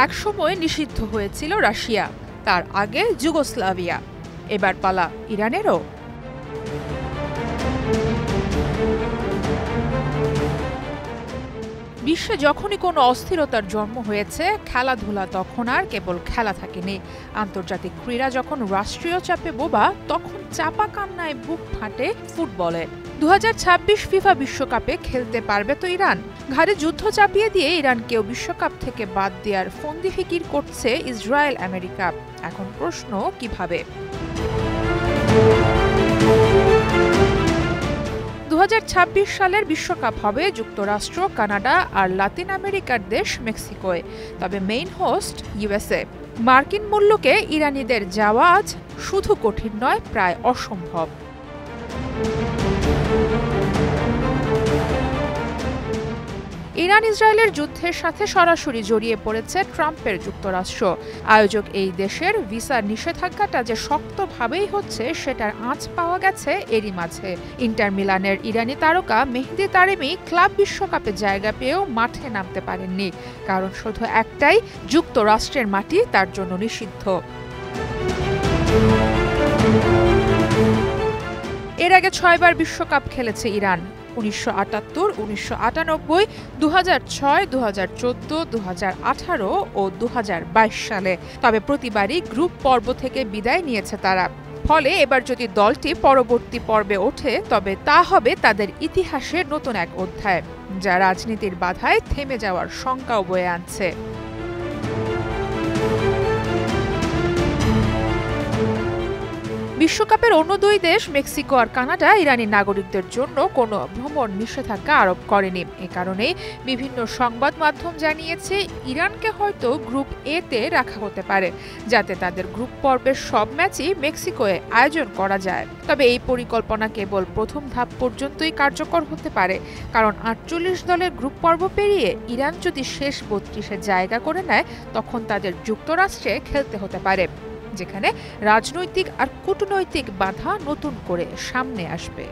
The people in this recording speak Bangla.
একসময় নিষিদ্ধ হয়েছিল রাশিয়া, তার আগে যুগোস্লাভিয়া, এবার পালা ইরানেরও। বিশ্বে যখনই কোনো অস্থিরতার জন্ম হয়েছে, খেলাধুলা তখন আর কেবল খেলা থাকেনি। আন্তর্জাতিক ক্রীড়া যখন রাষ্ট্রীয় চাপে বোবা, তখন চাপা কান্নায় বুক ফাটে ফুটবলে। 2026 ফিফা বিশ্বকাপে খেলতে পারবে তো ইরান? ঘাড়ে যুদ্ধ চাপিয়ে দিয়ে ইরানকেও বিশ্বকাপ থেকে বাদ দেওয়ার ফন্দি ফিকির করছে ইসরায়েল আমেরিকা। এখন প্রশ্ন, কিভাবে? 2026 সালের বিশ্বকাপ হবে যুক্তরাষ্ট্র, কানাডা আর লাতিন আমেরিকার দেশ মেক্সিকোয়। তবে মেইন হোস্ট ইউএসএ। মার্কিন মূল্যকে ইরানিদের যাওয়া আজ শুধু কঠিন নয়, প্রায় অসম্ভব। ইরান ইসরায়েলের যুদ্ধের সাথে সরাসরি জড়িয়ে পড়েছে ট্রাম্পের যুক্তরাষ্ট্র। আয়োজক এই দেশের ভিসার নিষেধাজ্ঞাটা যে শক্তভাবেই হচ্ছে, সেটার আঁচ পাওয়া গেছে এরই মাঝে। ইন্টার মিলানের ইরানি তারকা মেহেদী তারেমি ক্লাব বিশ্বকাপে জায়গা পেয়েও মাঠে নামতে পারেননি, কারণ শুধু একটাই, যুক্তরাষ্ট্রের মাটি তার জন্য নিষিদ্ধ। এর আগে 6 বার বিশ্বকাপ খেলেছে ইরান। 1978, 1998, 2006, 2014, 2018 ও 2022 সালে। তবে প্রতিবারই গ্রুপ পর্ব থেকে বিদায় নিয়েছে তারা। ফলে এবার যদি দলটি পরবর্তী পর্বে ওঠে, তবে তা হবে তাদের ইতিহাসের নতুন এক অধ্যায়, যা রাজনীতির বাধায় থেমে যাওয়ার শঙ্কাও বয়ে আনছে। বিশ্বকাপের অন্য দুই দেশ মেক্সিকো আর কানাডা ইরানি নাগরিকদের জন্য কোনো ভ্রমণ নিষেধাজ্ঞা আরোপ করেনি। এ কারণেই বিভিন্ন সংবাদ মাধ্যম জানিয়েছে ইরানকে হয়তো গ্রুপ এ তে রাখা হতে পারে, যাতে তাদের গ্রুপ পর্বের সব ম্যাচই মেক্সিকোয় আয়োজন করা যায়। তবে এই পরিকল্পনা কেবল প্রথম ধাপ পর্যন্তই কার্যকর হতে পারে, কারণ 48 দলের গ্রুপ পর্ব পেরিয়ে ইরান যদি শেষ 32-এ জায়গা করে নেয়, তখন তাদের যুক্তরাষ্ট্রে খেলতে হতে পারে, যেখানে রাজনৈতিক আর কূটনৈতিক বাধা নতুন করে সামনে আসবে।